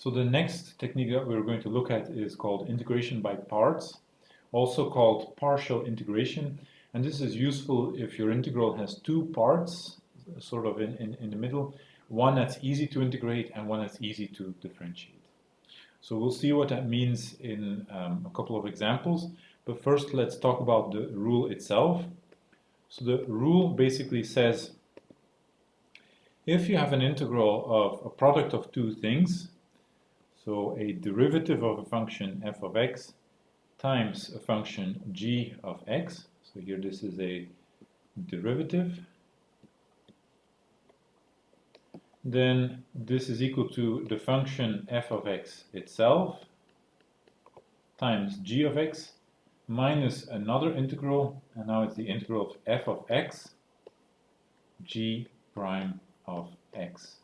So the next technique that we're going to look at is called integration by parts, also called partial integration. And this is useful if your integral has two parts, sort of in the middle, one that's easy to integrate and one that's easy to differentiate. So we'll see what that means in a couple of examples. But first, let's talk about the rule itself. So the rule basically says, if you have an integral of a product of two things, so a derivative of a function f of x times a function g of x, so here this is a derivative, then this is equal to the function f of x itself times g of x minus another integral, and now it's the integral of f of x g prime of x.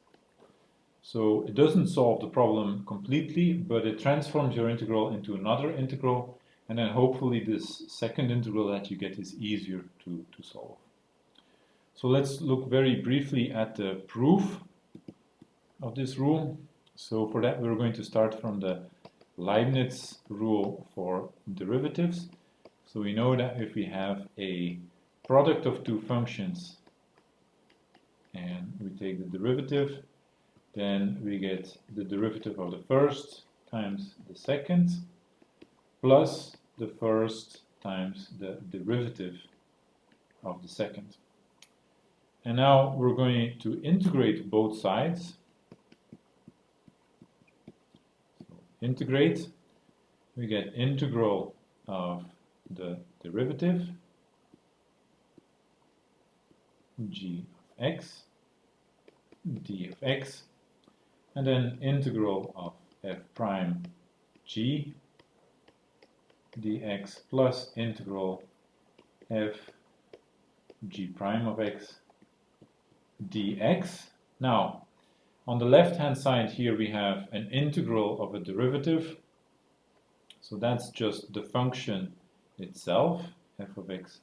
So it doesn't solve the problem completely, but it transforms your integral into another integral, and then hopefully this second integral that you get is easier to solve. So let's look very briefly at the proof of this rule. So for that we're going to start from the Leibniz rule for derivatives. So we know that if we have a product of two functions and we take the derivative, then we get the derivative of the first times the second plus the first times the derivative of the second. And now we're going to integrate both sides. So integrate, we get integral of the derivative g of x d of x, and then integral of f prime g dx plus integral f g prime of x dx. Now, on the left-hand side here we have an integral of a derivative. So that's just the function itself, f of x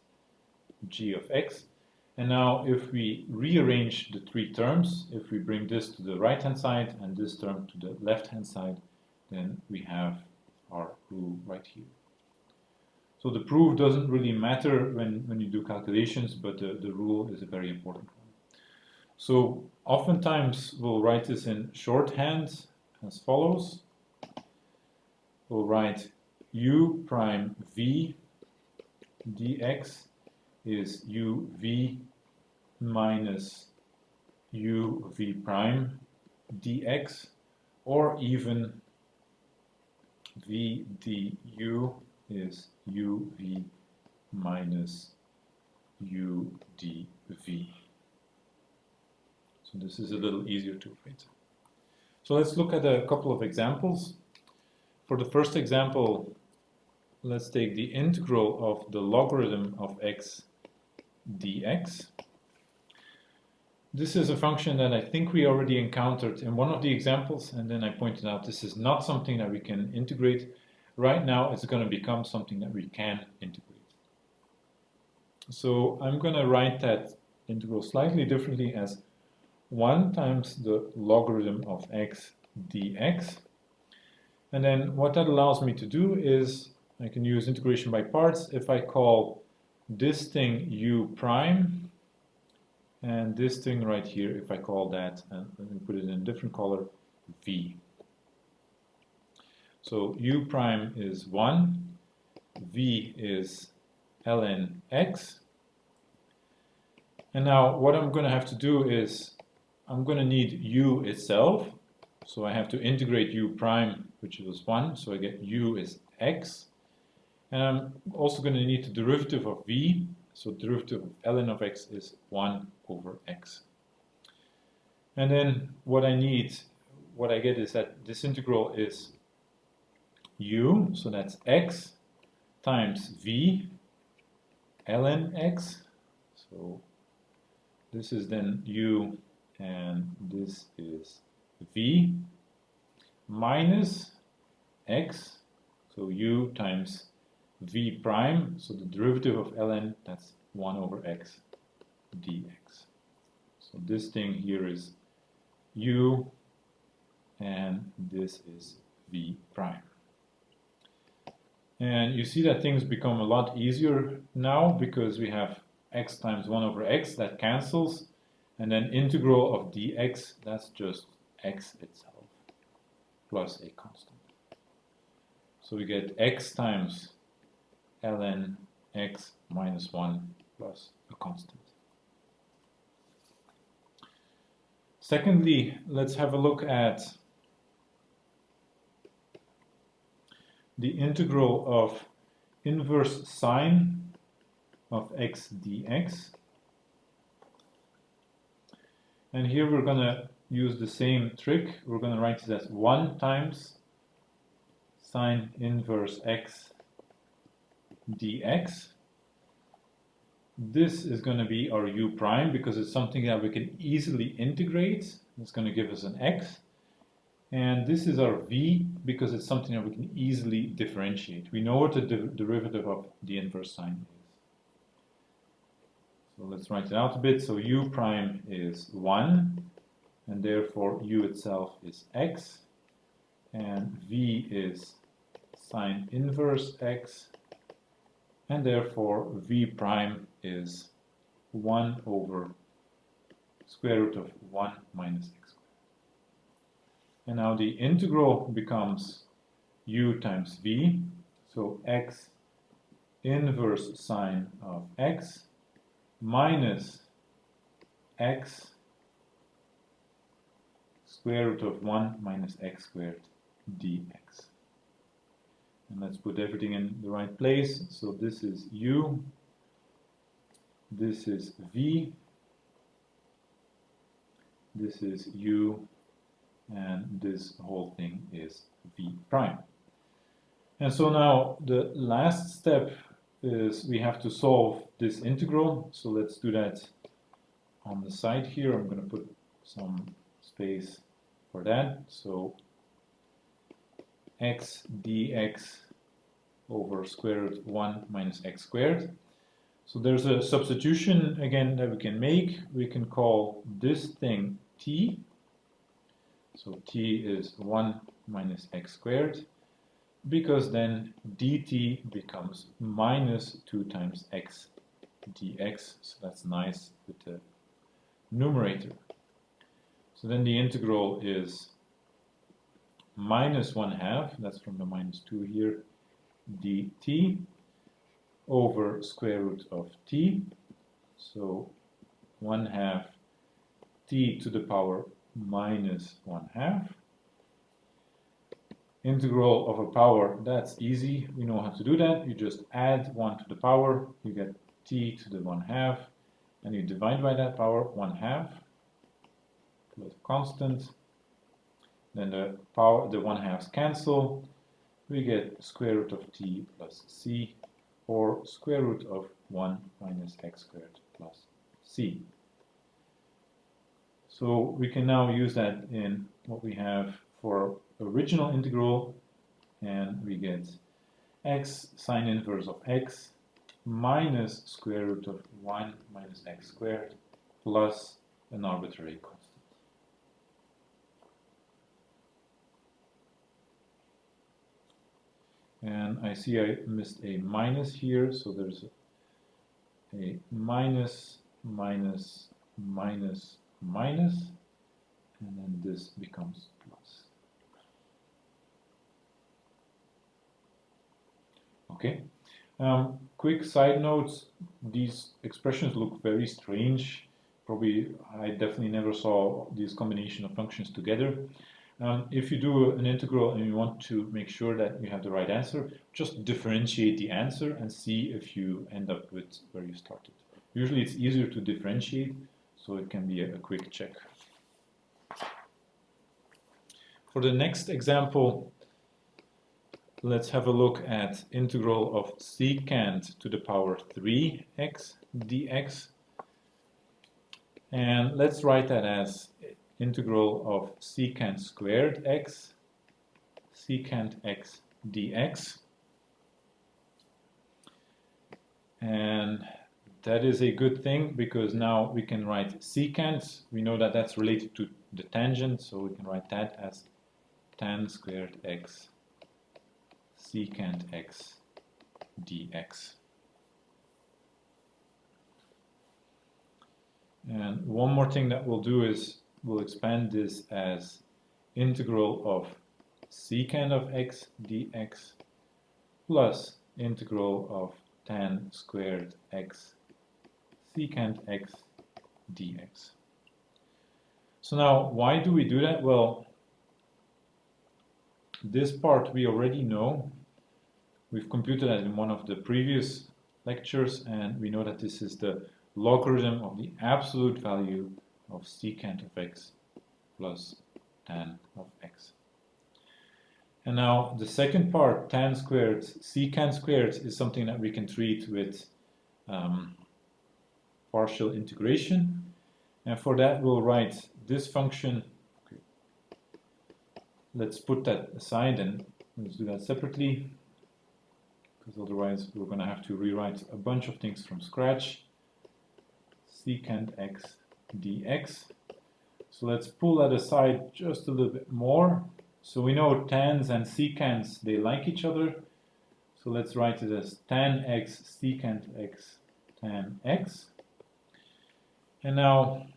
g of x. And now if we rearrange the three terms, if we bring this to the right-hand side and this term to the left-hand side, then we have our rule right here. So the proof doesn't really matter when you do calculations, but the rule is a very important one. So oftentimes we'll write this in shorthand as follows. We'll write u prime v dx is uv minus uv prime dx, or even v du is uv minus u dv. So this is a little easier to write. So let's look at a couple of examples. For the first example, let's take the integral of the logarithm of x dx. This is a function that I think we already encountered in one of the examples, and then I pointed out this is not something that we can integrate. Right now it's going to become something that we can integrate. So I'm going to write that integral slightly differently as 1 times the logarithm of x dx. And then what that allows me to do is I can use integration by parts if I call this thing u prime, and this thing right here, if I call that, and let me put it in a different color, v. So u prime is 1, v is ln x. And now what I'm going to have to do is I'm going to need u itself. So I have to integrate u prime, which was 1, so I get u is x. And I'm also going to need the derivative of v, so derivative of ln of x is 1 over x. And then what I get is that this integral is u, so that's x, times v ln x. So this is then u, and this is v, minus x, so u times v prime, so the derivative of ln, that's 1 over x dx. So this thing here is u and this is v prime. And you see that things become a lot easier now because we have x times 1 over x, that cancels, and then integral of dx, that's just x itself plus a constant. So we get x times ln x minus 1 plus a constant. Secondly, let's have a look at the integral of inverse sine of x dx. And here we're going to use the same trick. We're going to write it as 1 times sine inverse x dx. This is going to be our u prime because it's something that we can easily integrate. It's going to give us an x. And this is our v because it's something that we can easily differentiate. We know what the derivative of the inverse sine is. So let's write it out a bit. So u prime is 1, and therefore u itself is x, and v is sine inverse x, and therefore v prime is 1 over square root of 1 minus x squared. And now the integral becomes u times v, so x inverse sine of x minus x square root of 1 minus x squared dx. And let's put everything in the right place. So this is u, this is v, this is u, and this whole thing is v prime. And so now the last step is we have to solve this integral. So let's do that on the side here. I'm going to put some space for that. So x dx over square root 1 minus x squared. So there's a substitution again that we can make. We can call this thing t. So t is 1 minus x squared, because then dt becomes minus 2 times x dx. So that's nice with the numerator. So then the integral is minus 1/2, that's from the minus 2 here, dt over square root of t. So 1/2 t to the power minus 1/2. Integral of a power, that's easy. We know how to do that. You just add 1 to the power, you get t to the 1/2, and you divide by that power 1/2 plus constant. Then the 1/2s cancel. We get square root of t plus c, or square root of 1 minus x squared plus c. So we can now use that in what we have for original integral, and we get x sine inverse of x minus square root of 1 minus x squared plus an arbitrary constant. And I see I missed a minus here, so there's a minus, minus, minus, minus, and then this becomes plus. Okay. Quick side notes, these expressions look very strange. Probably I definitely never saw this combination of functions together. If you do an integral and you want to make sure that you have the right answer, just differentiate the answer and see if you end up with where you started. Usually it's easier to differentiate, so it can be a quick check. For the next example, let's have a look at integral of secant to the power 3x dx. And let's write that as integral of secant squared x, secant x dx. And that is a good thing because now we can write secant. We know that that's related to the tangent, so we can write that as tan squared x secant x dx. And one more thing that we'll do is we'll expand this as integral of secant of x dx plus integral of tan squared x secant x dx. So now, why do we do that? Well, this part we already know. We've computed that in one of the previous lectures, and we know that this is the logarithm of the absolute value of secant of x plus tan of x. And now the second part, tan squared, secant squared, is something that we can treat with partial integration. And for that we'll write this function. Okay. Let's put that aside and let's do that separately, because otherwise we're going to have to rewrite a bunch of things from scratch. Secant x dx. So let's pull that aside just a little bit more. So we know tans and secants, they like each other. So let's write it as tan x secant x tan x. And now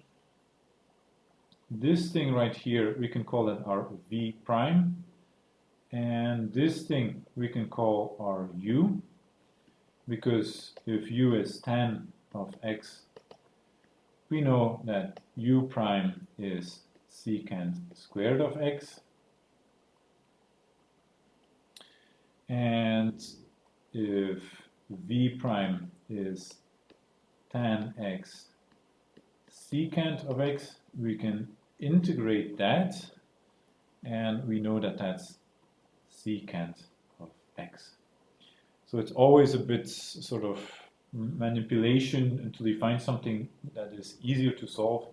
this thing right here, we can call it our v prime. And this thing we can call our u, because if u is tan of x, we know that u prime is secant squared of x. And if v prime is tan x secant of x, we can integrate that, and we know that that's secant of x. So it's always a bit sort of manipulation until you find something that is easier to solve,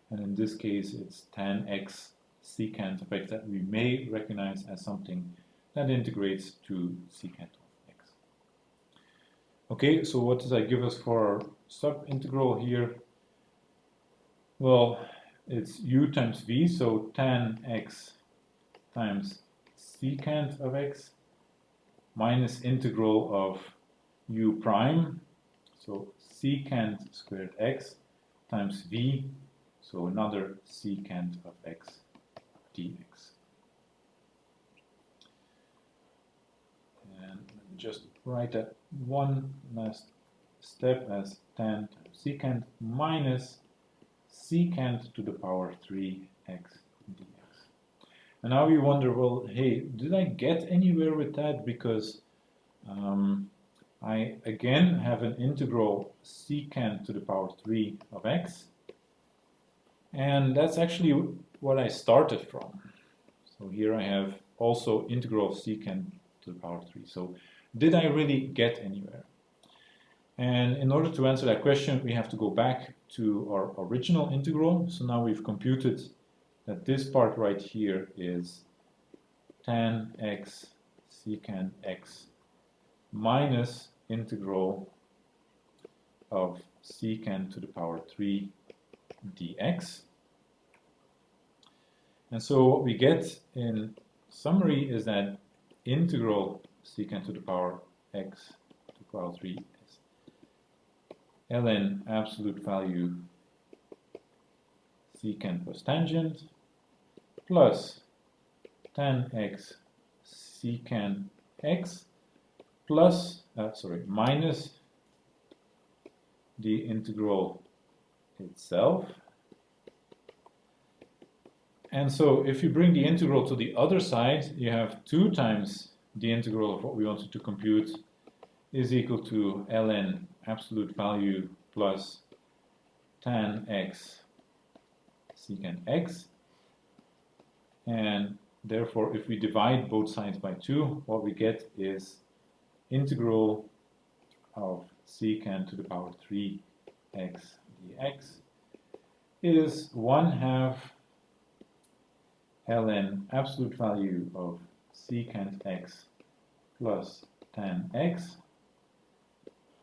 and in this case it's tan x secant of x that we may recognize as something that integrates to secant of x. Okay, so what does that give us for our subintegral here? Well, it's u times v, so tan x times secant of x minus integral of u prime, so secant squared x times v, so another secant of x dx. And let me just write that one last step as tan times secant minus secant to the power 3x dx. And now you wonder, well, hey, did I get anywhere with that? Because I again have an integral secant to the power 3 of x, and that's actually what I started from. So here I have also integral of secant to the power 3. So did I really get anywhere? And in order to answer that question, we have to go back to our original integral. So now we've computed that this part right here is tan x secant x minus integral of secant to the power 3 dx. And so what we get in summary is that integral secant to the power x to the power 3 is ln absolute value secant plus tangent plus tan x secant x plus, minus the integral itself. And so if you bring the integral to the other side, you have 2 times the integral of what we wanted to compute is equal to ln absolute value plus tan x secant x. And therefore, if we divide both sides by 2, what we get is integral of secant to the power 3x dx is 1/2 ln absolute value of secant x plus tan x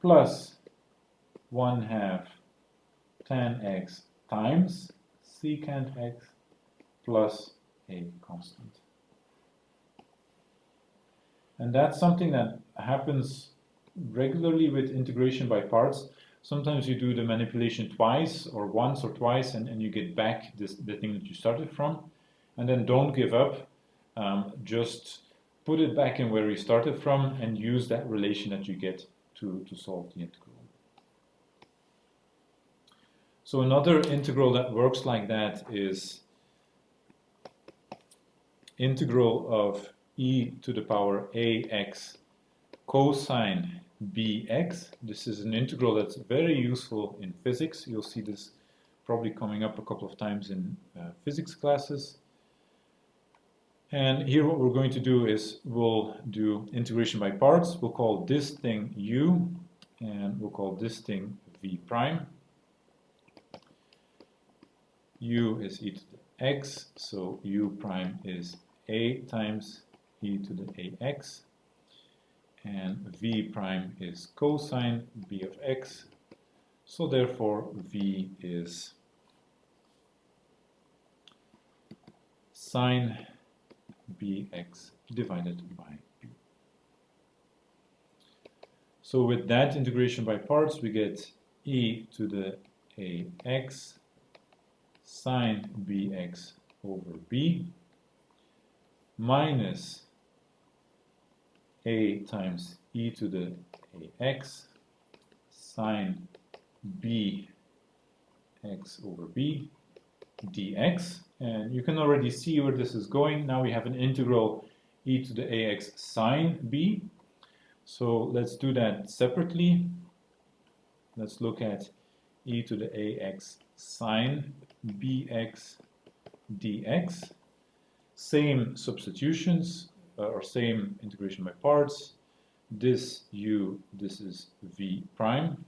plus 1/2 tan x times secant x plus a constant. And that's something that happens regularly with integration by parts. Sometimes you do the manipulation twice or once or twice and you get back the thing that you started from. And then don't give up. Just put it back in where you started from and use that relation that you get to solve the integral. So another integral that works like that is integral of e to the power ax cosine bx. This is an integral that's very useful in physics. You'll see this probably coming up a couple of times in physics classes. And here what we're going to do is we'll do integration by parts. We'll call this thing u, and we'll call this thing v prime. U is e to the x, so u prime is a times e to the ax. And v prime is cosine b of x, so therefore v is sine bx divided by u. So with that integration by parts, we get e to the ax sine bx over b minus a times e to the ax sine b x over b dx. And you can already see where this is going. Now we have an integral e to the ax sine b. So let's do that separately. Let's look at e to the ax sine bx dx. Same substitutions, or same integration by parts. This u, this is v prime.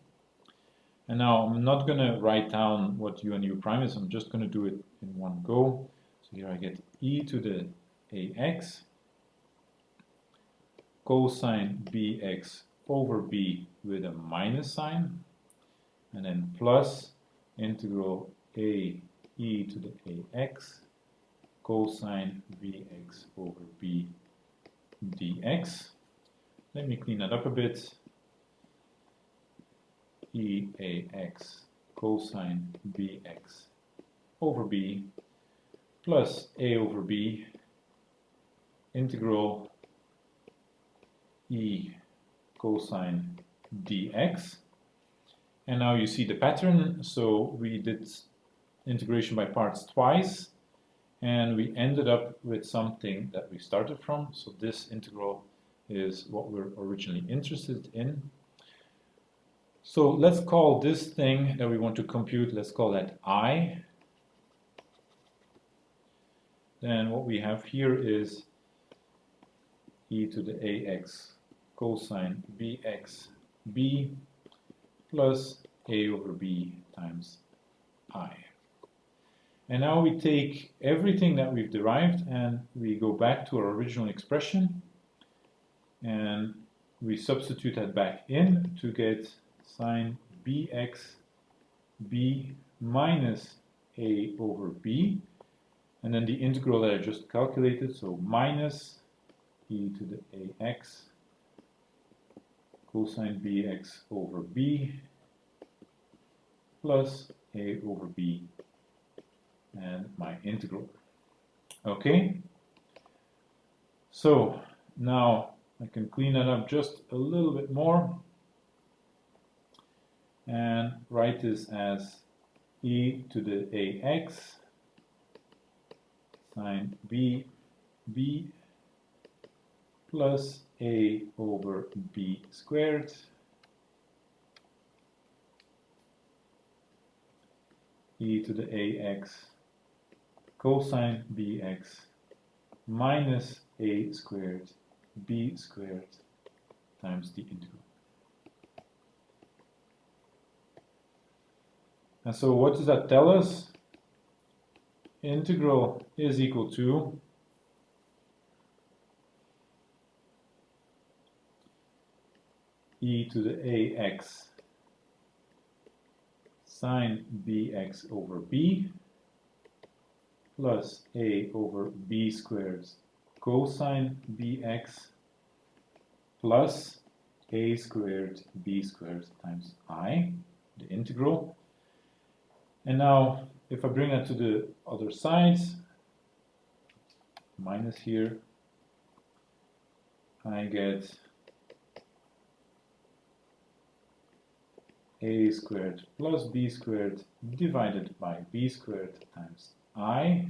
And now I'm not going to write down what u and u prime is, I'm just going to do it in one go. So here I get e to the ax cosine bx over b with a minus sign, and then plus integral a e to the ax cosine bx over b dx. Let me clean that up a bit. Eax cosine bx over b plus a over b integral e cosine dx. And now you see the pattern. So we did integration by parts twice, and we ended up with something that we started from. So this integral is what we're originally interested in. So let's call this thing that we want to compute, let's call that I. Then what we have here is e to the ax cosine bx b plus a over b times I. And now we take everything that we've derived and we go back to our original expression and we substitute that back in to get sine bx b minus a over b, and then the integral that I just calculated, so minus e to the ax cosine bx over b plus a over b and my integral. Okay, so now I can clean that up just a little bit more and write this as e to the ax sine b plus a over b squared e to the ax cosine bx minus a squared b squared times the integral. And so what does that tell us? Integral is equal to e to the ax sine bx over b plus a over b squared cosine bx plus a squared b squared times I, the integral. And now if I bring that to the other side, minus here, I get a squared plus b squared divided by b squared times I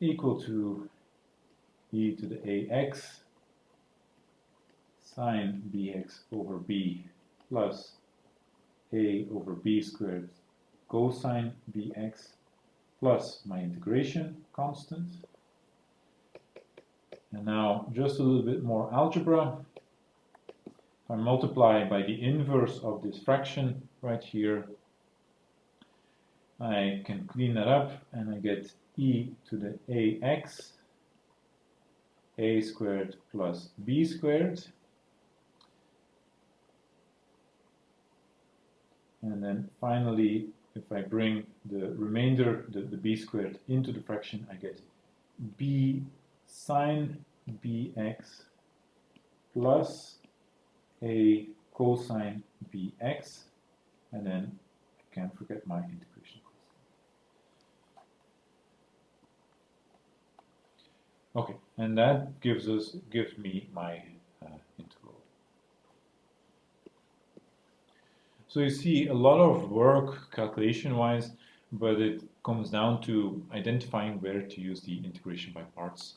equal to e to the ax sine bx over b plus a over b squared cosine bx plus my integration constant. And now just a little bit more algebra. If I multiply by the inverse of this fraction right here, I can clean that up and I get e to the ax a squared plus b squared. And then finally, if I bring the remainder, the b squared, into the fraction, I get b sine bx plus a cosine bx, and then I can't forget my integration constant. Okay, and that gives me my integral. So you see a lot of work calculation-wise, but it comes down to identifying where to use the integration by parts